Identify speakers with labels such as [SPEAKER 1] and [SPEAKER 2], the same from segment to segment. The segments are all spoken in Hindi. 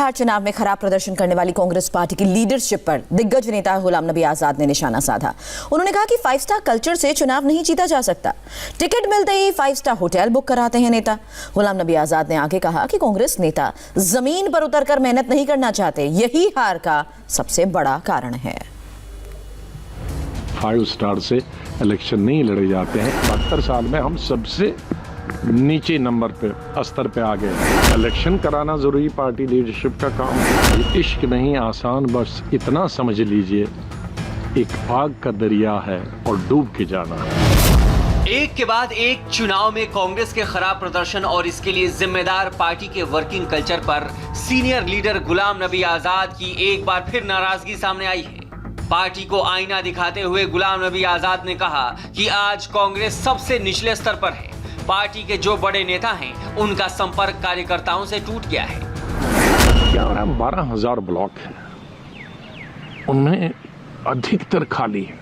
[SPEAKER 1] बिहार चुनाव में खराब प्रदर्शन करने वाली कांग्रेस पार्टी की लीडरशिप पर दिग्गज नेता गुलाम नबी आजाद ने निशाना साधा। उन्होंने कहा कि 5 स्टार कल्चर से चुनाव नहीं जीता जा सकता। टिकट मिलते ही 5 स्टार होटल बुक कराते हैं नेता। गुलाम नबी आजाद ने आगे कहा कि कांग्रेस नेता जमीन पर उतरकर मेहनत नहीं करना चाहते, यही हार का सबसे बड़ा कारण है।
[SPEAKER 2] 5 स्टार से इलेक्शन नहीं लड़े जाते हैं। 72 साल में हम सबसे नीचे नंबर पे स्तर पे आ गए। इलेक्शन कराना जरूरी पार्टी लीडरशिप का काम है। इश्क नहीं आसान, बस इतना समझ लीजिए एक आग का दरिया है और डूब के जाना है।
[SPEAKER 3] एक के बाद एक चुनाव में कांग्रेस के खराब प्रदर्शन और इसके लिए जिम्मेदार पार्टी के वर्किंग कल्चर पर सीनियर लीडर गुलाम नबी आजाद की एक बार फिर नाराजगी सामने आई है। पार्टी को आईना दिखाते हुए गुलाम नबी आजाद ने कहा कि आज कांग्रेस सबसे निचले स्तर पर है। पार्टी के जो बड़े नेता हैं उनका संपर्क कार्यकर्ताओं से टूट गया है।
[SPEAKER 2] 12,000 ब्लॉक है, उनमें अधिकतर खाली है,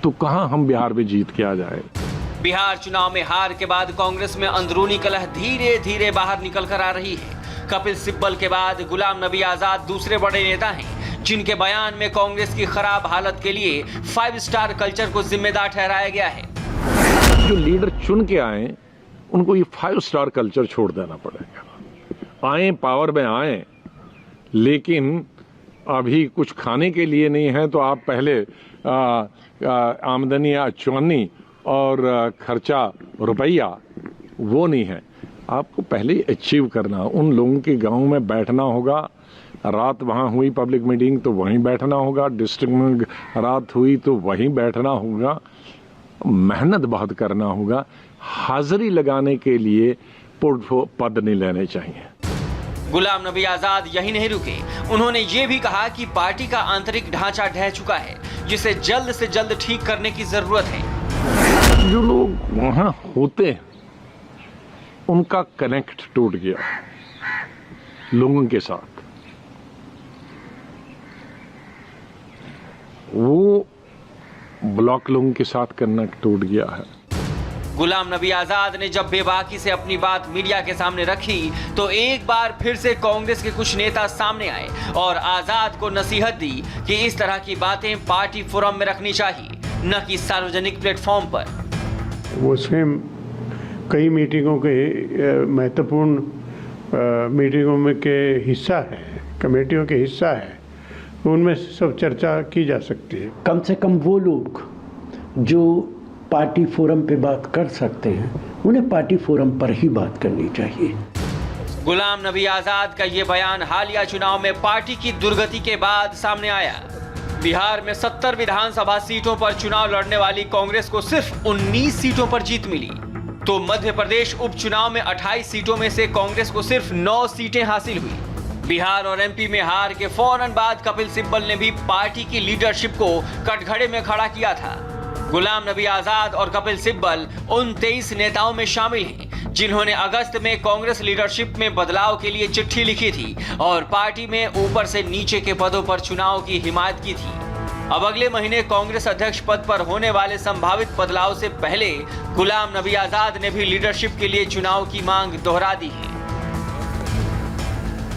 [SPEAKER 2] तो कहां हम बिहार में जीत के आ जाए।
[SPEAKER 3] बिहार चुनाव में हार के बाद कांग्रेस में अंदरूनी कलह धीरे धीरे बाहर निकल कर आ रही है। कपिल सिब्बल के बाद गुलाम नबी आजाद दूसरे बड़े नेता हैं जिनके बयान में कांग्रेस की खराब हालत के लिए 5 स्टार कल्चर को जिम्मेदार ठहराया गया है।
[SPEAKER 2] जो लीडर चुन के आए उनको ये 5 स्टार कल्चर छोड़ देना पड़ेगा। आए पावर में आए, लेकिन अभी कुछ खाने के लिए नहीं है तो आप पहले आमदनी चुन्नी और खर्चा रुपया वो नहीं है, आपको पहले अचीव करना। उन लोगों के गांव में बैठना होगा, रात वहाँ हुई पब्लिक मीटिंग तो वहीं बैठना होगा, डिस्ट्रिक्ट में रात हुई तो वहीं बैठना होगा, मेहनत बहुत करना होगा। हाजिरी लगाने के लिए पद नहीं लेने चाहिए।
[SPEAKER 3] गुलाम नबी आजाद यही नहीं रुके, उन्होंने ये भी कहा कि पार्टी का आंतरिक ढांचा ढह चुका है जिसे जल्द से जल्द ठीक करने की जरूरत है।
[SPEAKER 2] जो लोग वहां होते हैं उनका कनेक्ट टूट गया लोगों के साथ। वो ब्लॉक लोगों के साथ कनेक्ट टूट गया है।
[SPEAKER 3] गुलाम नबी आजाद ने जब बेबाकी से अपनी बात मीडिया के सामने रखी तो एक बार फिर से कांग्रेस के कुछ नेता सामने आए और आजाद को नसीहत दी कि इस तरह की बातें पार्टी फोरम में रखनी चाहिए, न कि सार्वजनिक प्लेटफॉर्म पर।
[SPEAKER 4] वो स्वयं कई मीटिंगों के महत्वपूर्ण मीटिंगों में के हिस्सा है, कमेटियों के हिस्सा है, उनमें सब चर्चा की जा सकती है।
[SPEAKER 5] कम से कम वो लोग जो पार्टी फोरम पे बात कर सकते हैं उन्हें पार्टी फोरम पर ही बात करनी चाहिए।
[SPEAKER 3] गुलाम नबी आजाद का ये बयान हालिया चुनाव में पार्टी की दुर्गति के बाद सामने आया। बिहार में 70 विधानसभा सीटों पर चुनाव लड़ने वाली कांग्रेस को सिर्फ 19 सीटों पर जीत मिली, तो मध्य प्रदेश उपचुनाव में 28 सीटों में से कांग्रेस को सिर्फ 9 सीटें हासिल हुई। बिहार और एमपी में हार के फौरन बाद कपिल सिब्बल ने भी पार्टी की लीडरशिप को कटघरे में खड़ा किया था। गुलाम नबी आजाद और कपिल सिब्बल उन 23 नेताओं में शामिल हैं जिन्होंने अगस्त में कांग्रेस लीडरशिप में बदलाव के लिए चिट्ठी लिखी थी और पार्टी में ऊपर से नीचे के पदों पर चुनाव की हिमायत की थी। अब अगले महीने कांग्रेस अध्यक्ष पद पर होने वाले संभावित बदलाव से पहले गुलाम नबी आजाद ने भी लीडरशिप के लिए चुनाव की मांग दोहरा दी है।